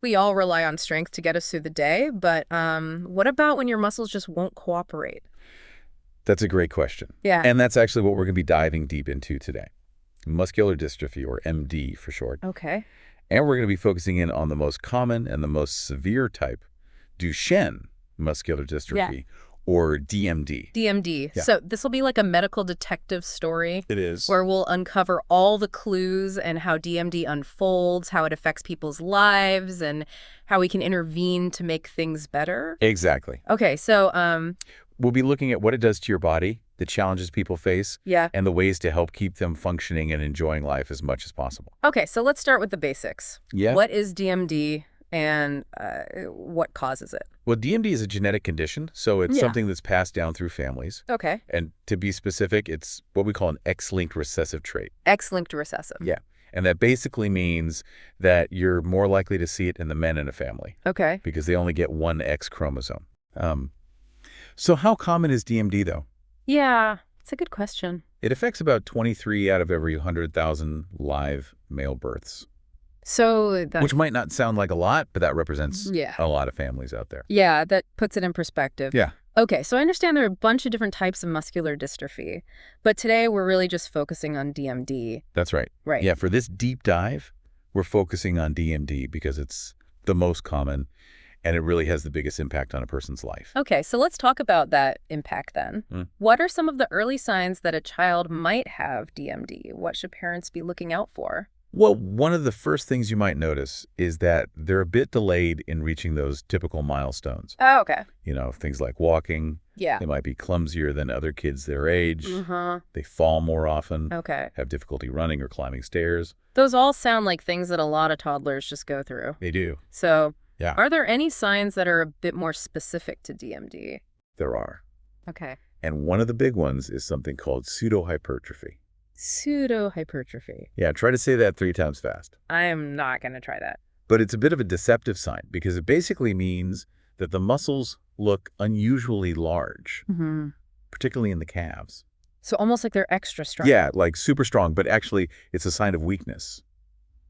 We all rely on strength to get us through the day, but what about when your muscles just won't cooperate? That's a great question. Yeah. And that's actually what we're going to be diving deep into today. Muscular dystrophy, or MD for short. Okay. And we're going to be focusing in on the most common and the most severe type, Duchenne muscular Yeah. dystrophy, or DMD. DMD. Yeah. So this will be like a medical detective story It is. where we'll uncover all the clues and how DMD unfolds, how it affects people's lives, and how we can intervene to make things better. Exactly. Okay, so We'll be looking at what it does to your body, the challenges people face, yeah. and the ways to help keep them functioning and enjoying life as much as possible. Okay, so let's start with the basics. Yeah. What is DMD and what causes it? Well, DMD is a genetic condition, so it's Yeah. something that's passed down through families. Okay. And to be specific, it's what we call an X-linked recessive trait. X-linked recessive. Yeah. And that basically means that you're more likely to see it in the men in a family Okay. because they only get one X chromosome. So how common is DMD, though? Yeah, it's a good question. It affects about 23 out of every 100,000 live male births, So that, which might not sound like a lot, but that represents yeah. a lot of families out there. Yeah, that puts it in perspective. Yeah. Okay, so I understand there are a bunch of different types of muscular dystrophy, but today we're really just focusing on DMD. That's right. Right. Yeah, for this deep dive, we're focusing on DMD because it's the most common and it really has the biggest impact on a person's life. Okay, so let's talk about that impact then. What are some of the early signs that a child might have DMD? What should parents be looking out for? Well, one of the first things you might notice is that they're a bit delayed in reaching those typical milestones. Oh, okay. You know, things like walking. Yeah. They might be clumsier than other kids their age. Mm-hmm. They fall more often. Okay. Have difficulty running or climbing stairs. Those all sound like things that a lot of toddlers just go through. They do. So, Yeah. are there any signs that are a bit more specific to DMD? There are. Okay. And one of the big ones is something called pseudohypertrophy. Pseudohypertrophy. Yeah, try to say that 3 times fast. I'm not going to try that. But it's a bit of a deceptive sign because it basically means that the muscles look unusually large, Mm-hmm. particularly in the calves. So almost like they're extra strong. Yeah, like super strong, but actually it's a sign of weakness.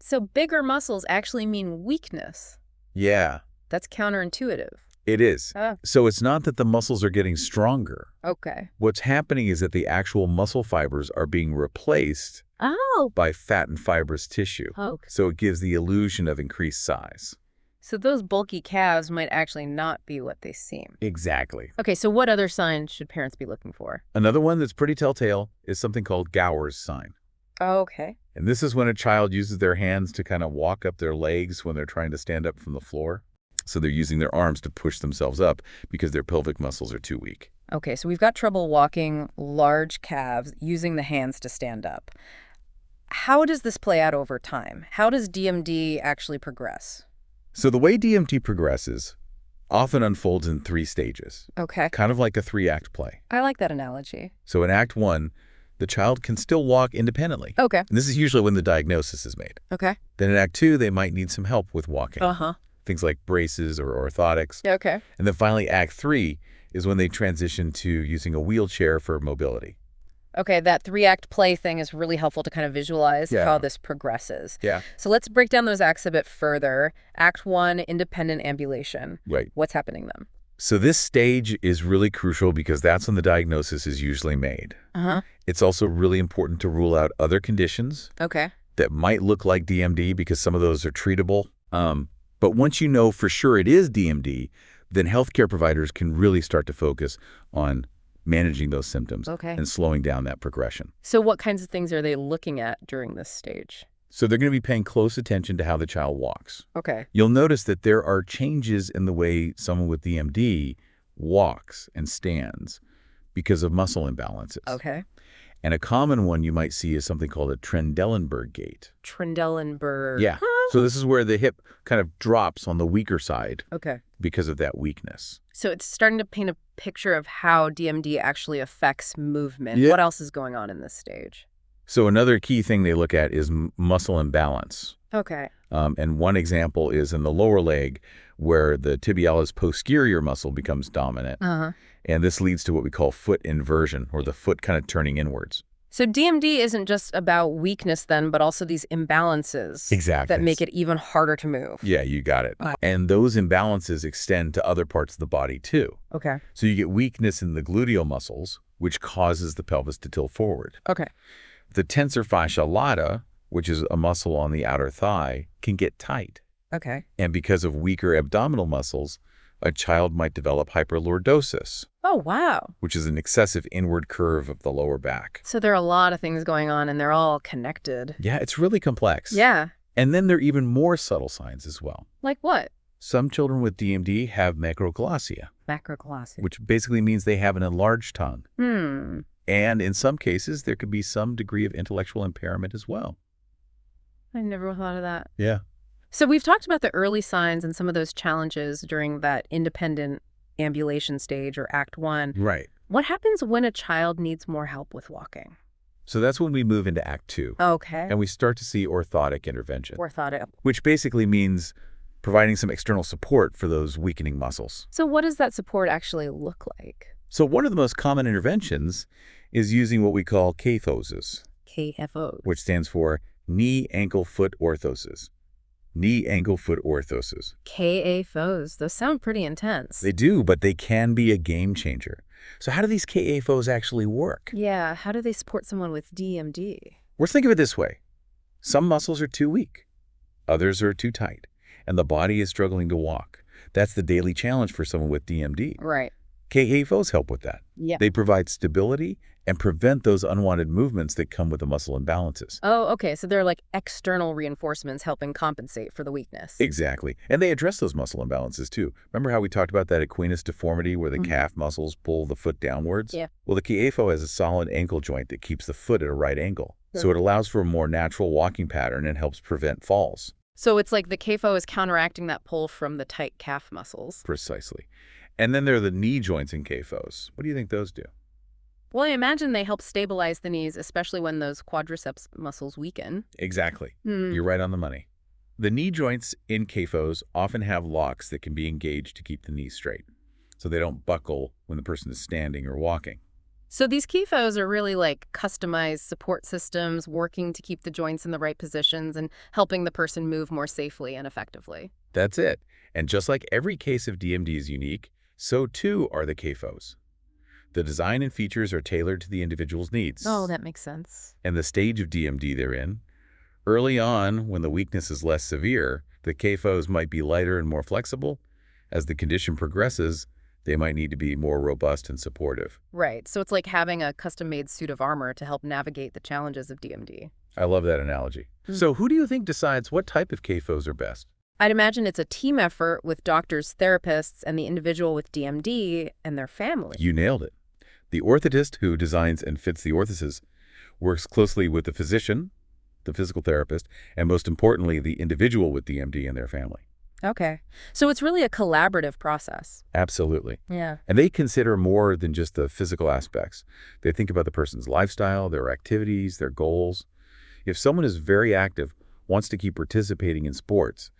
So bigger muscles actually mean weakness. Yeah, That's counterintuitive. it is. Oh. So it's not that the muscles are getting stronger. Okay. What's happening is that the actual muscle fibers are being replaced Oh. by fat and fibrous tissue. Okay. So it gives the illusion of increased size. So those bulky calves might actually not be what they seem. Exactly. Okay, so what other signs should parents be looking for? Another one that's pretty telltale is something called Gower's sign. Okay. And this is when a child uses their hands to kind of walk up their legs when they're trying to stand up from the floor. So they're using their arms to push themselves up because their pelvic muscles are too weak. Okay, so we've got trouble walking large calves using the hands to stand up. How does this play out over time? How does DMD actually progress? So the way DMD progresses often unfolds in 3 stages, Okay. kind of like a 3-act play. I like that analogy. So in Act 1, the child can still walk independently. Okay. And this is usually when the diagnosis is made. Okay. Then in Act 2, they might need some help with walking, Uh-huh. things like braces or orthotics. Okay. And then finally, Act 3 is when they transition to using a wheelchair for mobility. Okay, that 3-act play thing is really helpful to kind of visualize Yeah. how this progresses. Yeah. So let's break down those acts a bit further. Act 1, independent ambulation. Right. What's happening then? So this stage is really crucial because that's when the diagnosis is usually made. Uh-huh. It's also really important to rule out other conditions Okay. that might look like DMD because some of those are treatable. But once you know for sure it is DMD, then healthcare providers can really start to focus on managing those symptoms Okay. and slowing down that progression. So what kinds of things are they looking at during this stage? So they're going to be paying close attention to how the child walks. Okay. You'll notice that there are changes in the way someone with DMD walks and stands because of muscle imbalances. Okay. And a common one you might see is something called a Trendelenburg gait. Trendelenburg. Yeah. So this is where the hip kind of drops on the weaker side Okay. because of that weakness. So it's starting to paint a picture of how DMD actually affects movement. Yeah. What else is going on in this stage? So another key thing they look at is muscle imbalance. Okay. And one example is in the lower leg where the tibialis posterior muscle becomes dominant. Uh-huh. And this leads to what we call foot inversion, or the foot kind of turning inwards. So DMD isn't just about weakness then, but also these imbalances that Exactly. make it even harder to move. Yeah, you got it. And those imbalances extend to other parts of the body too. Okay. So you get weakness in the gluteal muscles, which causes the pelvis to tilt forward. Okay. The tensor fascia lata, which is a muscle on the outer thigh, can get tight. Okay. And because of weaker abdominal muscles, a child might develop hyperlordosis, Oh, wow. which is an excessive inward curve of the lower back. So there are a lot of things going on, and they're all connected. Yeah, it's really complex. Yeah. And then there are even more subtle signs as well. Like what? Some children with DMD have macroglossia, Macroglossia. which basically means they have an enlarged tongue. Hmm. And in some cases, there could be some degree of intellectual impairment as well. I never thought of that. Yeah. So we've talked about the early signs and some of those challenges during that independent ambulation stage or Act 1. Right. What happens when a child needs more help with walking? So that's when we move into Act 2. Okay. And we start to see orthotic intervention, Orthotic. which basically means providing some external support for those weakening muscles. So what does that support actually look like? So one of the most common interventions is using what we call KAFOs, KFOs. which stands for knee, ankle, foot orthoses. Knee, ankle, foot orthoses. KAFOs. Those sound pretty intense. They do, but they can be a game changer. So how do these KAFOs actually work? Yeah. How do they support someone with DMD? Well, think of it this way. Some muscles are too weak. Others are too tight. And the body is struggling to walk. That's the daily challenge for someone with DMD. Right. KAFOs help with that. Yeah. They provide stability and prevent those unwanted movements that come with the muscle imbalances. Oh, okay. So they're like external reinforcements helping compensate for the weakness. Exactly. And they address those muscle imbalances too. Remember how we talked about that equinus deformity where the calf muscles pull the foot downwards? Yeah. Well, the KAFO has a solid ankle joint that keeps the foot at a right angle. So it allows for a more natural walking pattern and helps prevent falls. So it's like the KAFO is counteracting that pull from the tight calf muscles. Precisely. And then there are the knee joints in KAFOs. What do you think those do? Well, I imagine they help stabilize the knees, especially when those quadriceps muscles weaken. Exactly. You're right on the money. The knee joints in KAFOs often have locks that can be engaged to keep the knees straight, so they don't buckle when the person is standing or walking. So these KAFOs are really like customized support systems working to keep the joints in the right positions and helping the person move more safely and effectively. That's it. And just like every case of DMD is unique, so too are the KAFOs. The design and features are tailored to the individual's needs. Oh, that makes sense. And the stage of DMD they're in. Early on, when the weakness is less severe, the KAFOs might be lighter and more flexible. As the condition progresses, they might need to be more robust and supportive. Right. So it's like having a custom-made suit of armor to help navigate the challenges of DMD. I love that analogy. So who do you think decides what type of KAFOs are best? I'd imagine it's a team effort with doctors, therapists, and the individual with DMD and their family. You nailed it. The orthotist who designs and fits the orthoses works closely with the physician, the physical therapist, and most importantly, the individual with DMD and their family. Okay. So it's really a collaborative process. Absolutely. Yeah. And they consider more than just the physical aspects. They think about the person's lifestyle, their activities, their goals. If someone is very active, wants to keep participating in sports,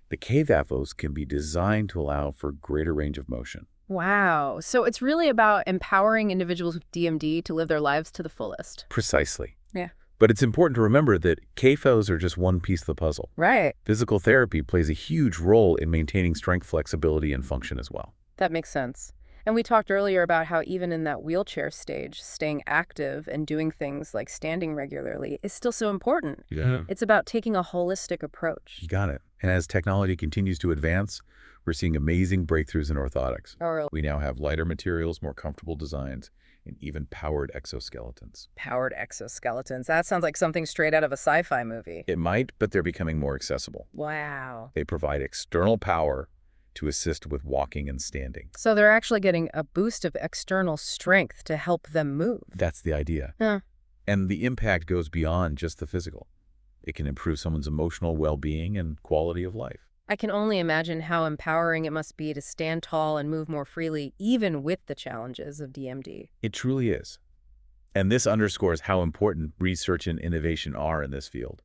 the KAFOs can be designed to allow for greater range of motion. Wow. So it's really about empowering individuals with DMD to live their lives to the fullest. Precisely. Yeah. But it's important to remember that KAFOs are just one piece of the puzzle. Right. Physical therapy plays a huge role in maintaining strength, flexibility, and function as well. That makes sense. And we talked earlier about how even in that wheelchair stage, staying active and doing things like standing regularly is still so important. Yeah. It's about taking a holistic approach. You got it. And as technology continues to advance, we're seeing amazing breakthroughs in orthotics. We now have lighter materials, more comfortable designs, and even powered exoskeletons. Powered exoskeletons. That sounds like something straight out of a sci-fi movie. It might, but they're becoming more accessible. Wow. They provide external power to assist with walking and standing. So they're actually getting a boost of external strength to help them move. That's the idea. Huh. And the impact goes beyond just the physical. It can improve someone's emotional well-being and quality of life. I can only imagine how empowering it must be to stand tall and move more freely, even with the challenges of DMD. It truly is. And this underscores how important research and innovation are in this field.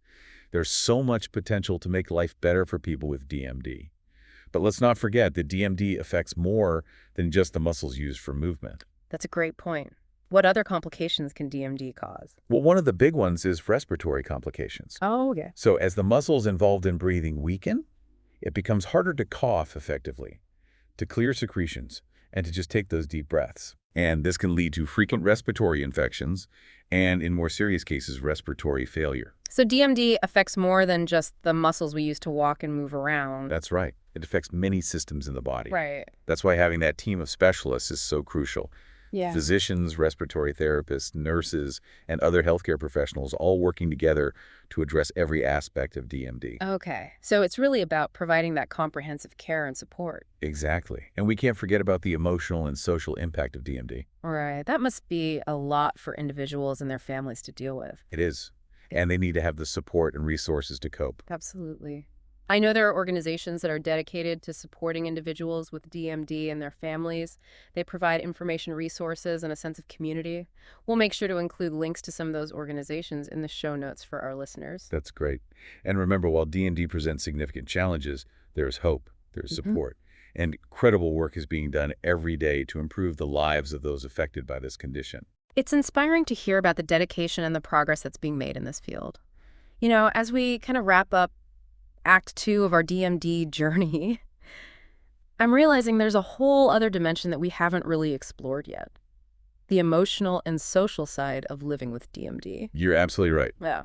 There's so much potential to make life better for people with DMD. But let's not forget that DMD affects more than just the muscles used for movement. That's a great point. What other complications can DMD cause? Well, one of the big ones is respiratory complications. Oh, okay. So as the muscles involved in breathing weaken, it becomes harder to cough effectively, to clear secretions, and to just take those deep breaths. And this can lead to frequent respiratory infections and, in more serious cases, respiratory failure. So DMD affects more than just the muscles we use to walk and move around. That's right. It affects many systems in the body. Right. That's why having that team of specialists is so crucial. Yeah. Physicians, respiratory therapists, nurses, and other healthcare professionals all working together to address every aspect of DMD. Okay. So it's really about providing that comprehensive care and support. Exactly. And we can't forget about the emotional and social impact of DMD. Right. That must be a lot for individuals and their families to deal with. It is. And they need to have the support and resources to cope. Absolutely. I know there are organizations that are dedicated to supporting individuals with DMD and their families. They provide information resources and a sense of community. We'll make sure to include links to some of those organizations in the show notes for our listeners. That's great. And remember, while DMD presents significant challenges, there's hope, there's support, and incredible work is being done every day to improve the lives of those affected by this condition. It's inspiring to hear about the dedication and the progress that's being made in this field. You know, as we kind of wrap up Act 2 of our DMD journey, I'm realizing there's a whole other dimension that we haven't really explored yet. The emotional and social side of living with DMD. You're absolutely right. Yeah.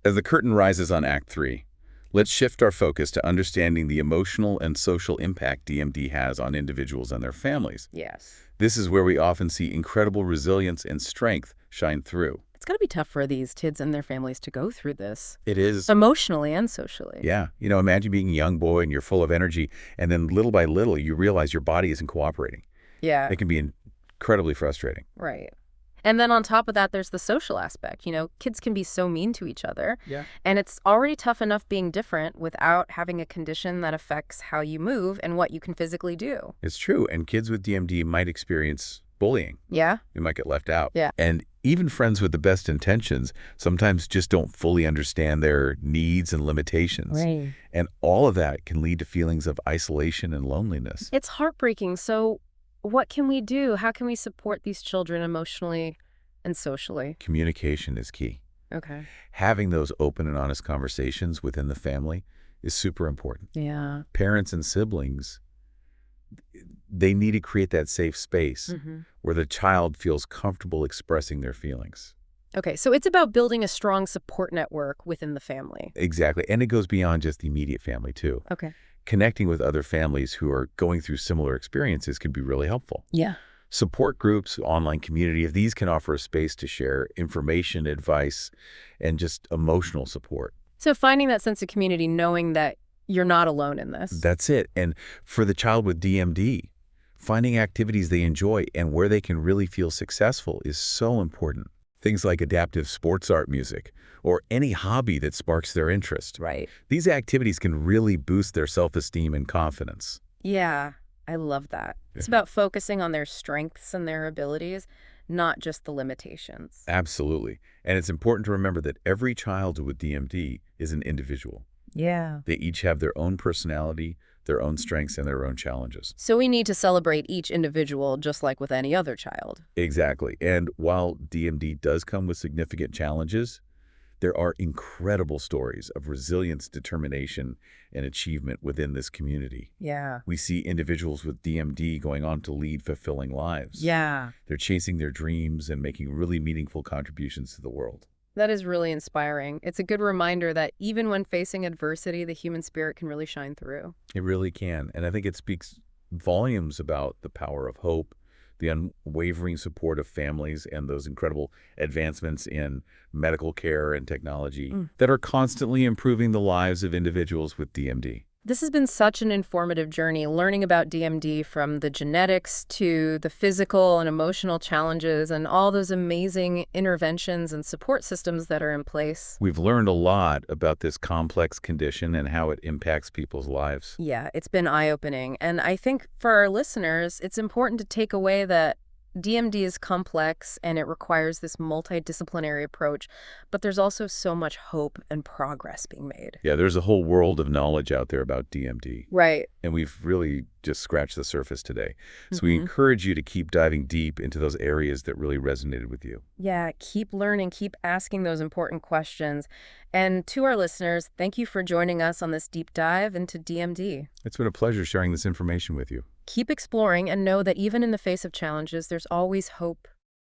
As the curtain rises on Act 3, let's shift our focus to understanding the emotional and social impact DMD has on individuals and their families. Yes. This is where we often see incredible resilience and strength shine through. It's got to be tough for these kids and their families to go through this, It is. emotionally and socially. Yeah. Imagine being a young boy and you're full of energy, and then little by little you realize your body isn't cooperating. Yeah. It can be incredibly frustrating. Right. And then on top of that, there's the social aspect. Kids can be so mean to each other. Yeah. And it's already tough enough being different without having a condition that affects how you move and what you can physically do. It's true. And kids with DMD might experience bullying. Yeah? You might get left out. Yeah. And even friends with the best intentions sometimes just don't fully understand their needs and limitations. Right. And all of that can lead to feelings of isolation and loneliness. It's heartbreaking. So what can we do? How can we support these children emotionally and socially? Communication is key. Okay. Having those open and honest conversations within the family is super important. Yeah. Parents and siblings, they need to create that safe space where the child feels comfortable expressing their feelings. Okay, so it's about building a strong support network within the family. Exactly. And it goes beyond just the immediate family, too. Okay. Connecting with other families who are going through similar experiences can be really helpful. Yeah. Support groups, online community, if these can offer a space to share information, advice, and just emotional support. So finding that sense of community, knowing that you're not alone in this. That's it. And for the child with DMD, finding activities they enjoy and where they can really feel successful is so important. Things like adaptive sports art music or any hobby that sparks their interest. Right. These activities can really boost their self-esteem and confidence. Yeah, I love that. It's about focusing on their strengths and their abilities, not just the limitations. Absolutely. And it's important to remember that every child with DMD is an individual. Yeah. They each have their own personality, their own strengths, and their own challenges. So we need to celebrate each individual just like with any other child. Exactly. And while DMD does come with significant challenges, there are incredible stories of resilience, determination, and achievement within this community. Yeah. We see individuals with DMD going on to lead fulfilling lives. Yeah. They're chasing their dreams and making really meaningful contributions to the world. That is really inspiring. It's a good reminder that even when facing adversity, the human spirit can really shine through. It really can. And I think it speaks volumes about the power of hope, the unwavering support of families, and those incredible advancements in medical care and technology that are constantly improving the lives of individuals with DMD. This has been such an informative journey, learning about DMD from the genetics to the physical and emotional challenges and all those amazing interventions and support systems that are in place. We've learned a lot about this complex condition and how it impacts people's lives. Yeah, it's been eye-opening. And I think for our listeners, it's important to take away that DMD is complex and it requires this multidisciplinary approach, but there's also so much hope and progress being made. Yeah, there's a whole world of knowledge out there about DMD. Right. And we've really just scratched the surface today. So we Hmm. encourage you to keep diving deep into those areas that really resonated with you. Yeah, keep learning, keep asking those important questions. And to our listeners, thank you for joining us on this deep dive into DMD. It's been a pleasure sharing this information with you. Keep exploring and know that even in the face of challenges, there's always hope